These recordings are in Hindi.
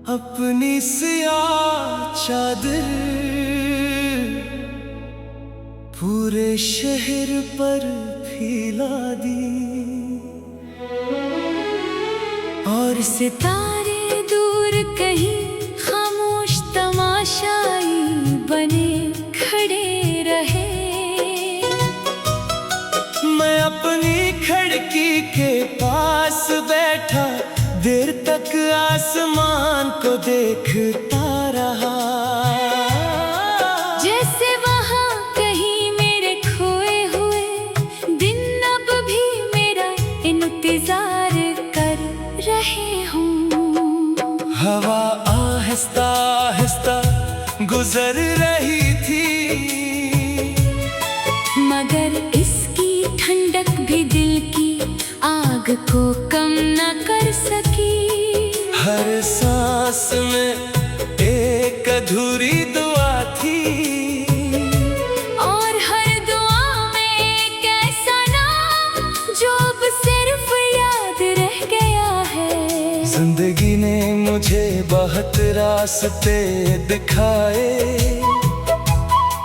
अपनी सियाह चादर पूरे शहर पर फैला दी और सितारे दूर कहीं खामोश तमाशाई बने खड़े रहे। मैं अपनी खिड़की के पास बैठा देर तक आसमान को देखता रहा, जैसे वहाँ कहीं मेरे खोए हुए दिन अब भी मेरा इंतजार कर रहे हों। हवा आहिस्ता आहिस्ता गुजर रही थी, मगर इसकी ठंडक भी दिल की आग को कम न कर सकी। हर सांस में एक अधूरी दुआ थी और हर दुआ में एक ऐसा नाम जो अब सिर्फ याद रह गया है। जिंदगी ने मुझे बहुत रास्ते दिखाए,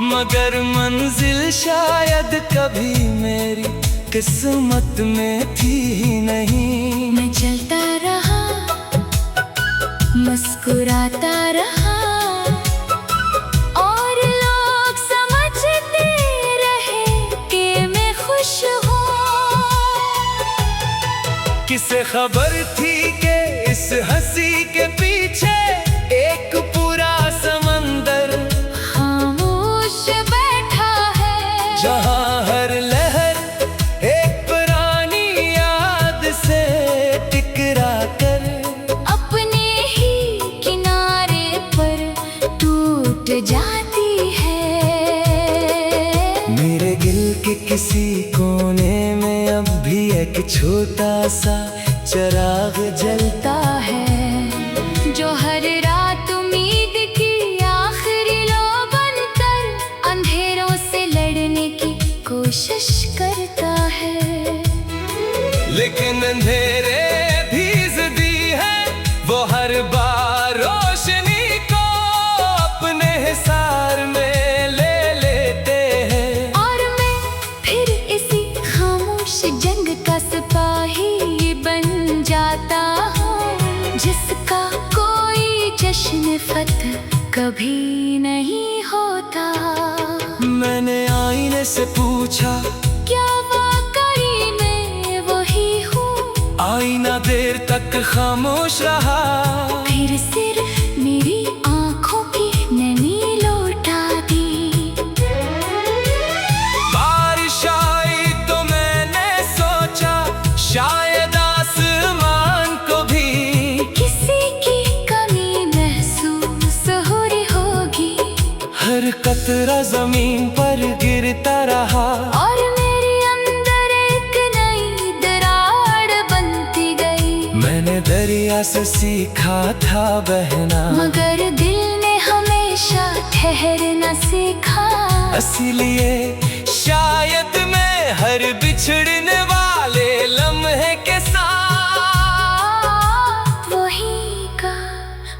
मगर मंजिल शायद कभी मेरी किस्मत में थी ही नहीं। मैं चलता रहा, मुस्कुराता रहा और लोग समझते रहे कि मैं खुश हूँ। किसे खबर थी कि इस हंसी के पीछे एक पूरा समंदर खामोश बैठा है, जहाँ हर लहर एक पुरानी याद से टकरा कर अपने ही किनारे पर टूट जाती है। मेरे दिल के किसी कोने में अब भी एक छोटा सा चिराग जलता है, जो हर रात उम्मीद की आखिरी लो बनकर अंधेरों से लड़ने की कोशिश करता है। लेकिन अंधेरे भी ज़िद्दी है, वो हर बार रोशनी को अपने हिसार में ले लेते हैं। और मैं फिर इसी खामोश जंग का सिपाही बन जाता हूँ, जिसका कोई जश्न फतह कभी नहीं होता। मैंने आईने से पूछा, क्या वाकई मैं वही हूँ? आईना देर तक खामोश रहा, फिर सिर्फ मेरी आंखों की नमी लौटा दी। बारिश आई तो मैंने सोचा शायद आसमान को भी किसी की कमी महसूस हो रही होगी। हर कतरा जमीन पर गिरता रहा, और मेरे अंदर एक नई दरार बनती गई। मैंने दरिया से सीखा था बहना, मगर दिल ने हमेशा ठहरना सीखा। इसीलिए शायद मैं हर बिछड़ने वाले लम्हे के साथ वही का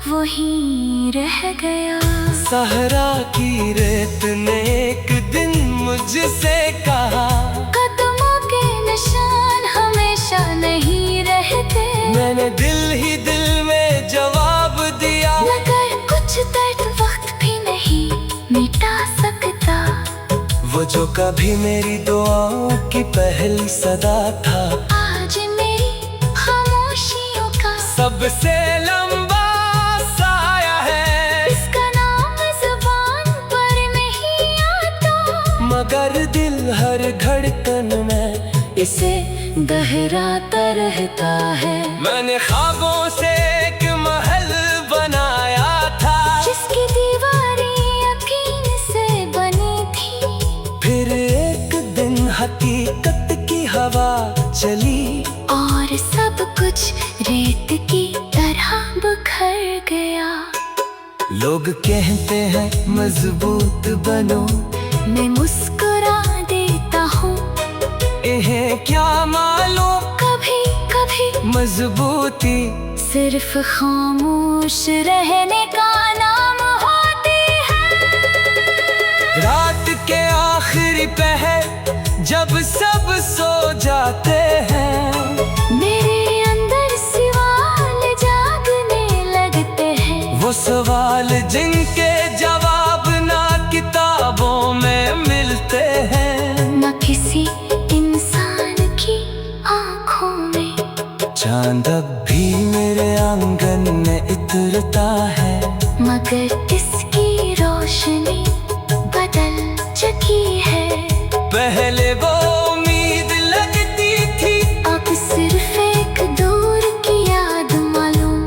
वही रह गया। सहरा की रेत ने एक दिन मुझसे कहा, कदमों के निशान हमेशा नहीं रहते। मैंने दिल ही दिल में जवाब दिया, मगर कुछ दर्द वक्त भी नहीं मिटा सकता। वो जो कभी मेरी दुआओं की पहली सदा था, आज मेरी खामोशियों का सबसे लंबा साया है। इसका नाम ज़ुबान पर नहीं आता, मगर दिल हर धड़कन में इसे गहराता रहता है। मैंने ख्वाबों से एक महल बनाया था, जिसकी दीवारें यकीन से बनी थी। फिर एक दिन हकीकत की हवा चली और सब कुछ रेत की तरह बिखर गया। लोग कहते हैं मजबूत बनो, मैं मुस्कुरा देता हूँ, इन्हें क्या मालूम कभी कभी मजबूती सिर्फ खामोश रहने का नाम होती है। रात के आखिरी पहर जब सब सो जाते हैं, मेरे अंदर सवाल जागने लगते हैं। वो सवाल जिनके जवाब ना किताबों में मिलते हैं, न किसी इंसान की आँखों में। चांद अब भी मेरे आंगन में उतरता है, मगर इसकी रोशनी बदल चुकी है। पहले वो उम्मीद लगती थी, अब सिर्फ एक दूर की याद मालूम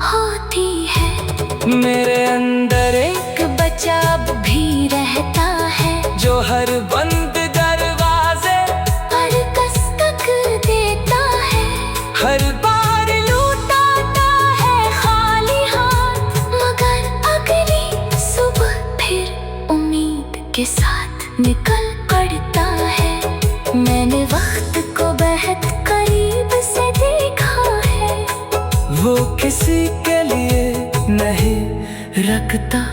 होती है। मेरे अंदर एक बच्चा अब भी रहता है, जो हर बंद दरवाजे पर दस्तक देता है। हर बार लौटाता है खाली हाथ, मगर अगली सुबह फिर उम्मीद के साथ निकल पड़ता है। मैंने वक्त को बहुत करीब से देखा है, वो किसी के लिए नहीं रखता,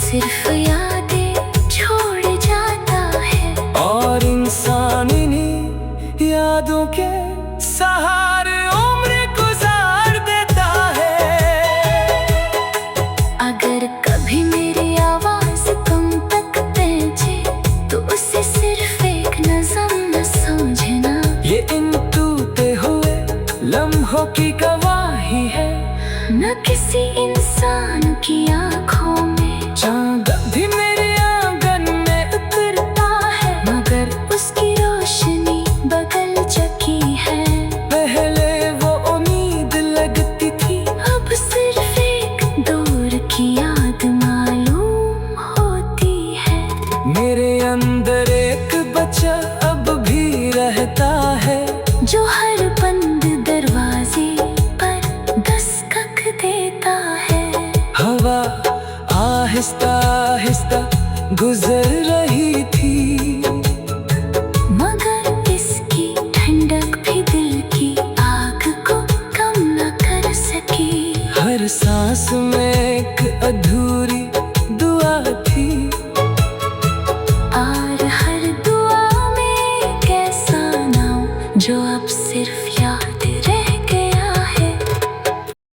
सिर्फ यादें छोड़ जाता है। और इंसान इन्हीं यादों के सहारे उम्र गुजार देता है। अगर कभी मेरी आवाज तुम तक पहुंचे, तो उसे सिर्फ एक नज़म न समझना। ये इन टूटे हुए लम्हों की गवाही है, न किसी इंसान की आँखों में। चांद भी मेरे आंगन में उतरता है, मगर उसकी रोशनी बदल चुकी है। पहले वो उम्मीद लगती थी, अब सिर्फ एक दूर की याद मालूम होती है। मेरे अंदर एक बच्चा अब भी रहता है, जो हर बंद दरवाजे पर दस्तक देता है। हवा आहिस्ता आहिस्ता गुजर रही थी, मगर इसकी ठंडक भी दिल की आग को कम न कर सकी। हर सांस में एक अधूरी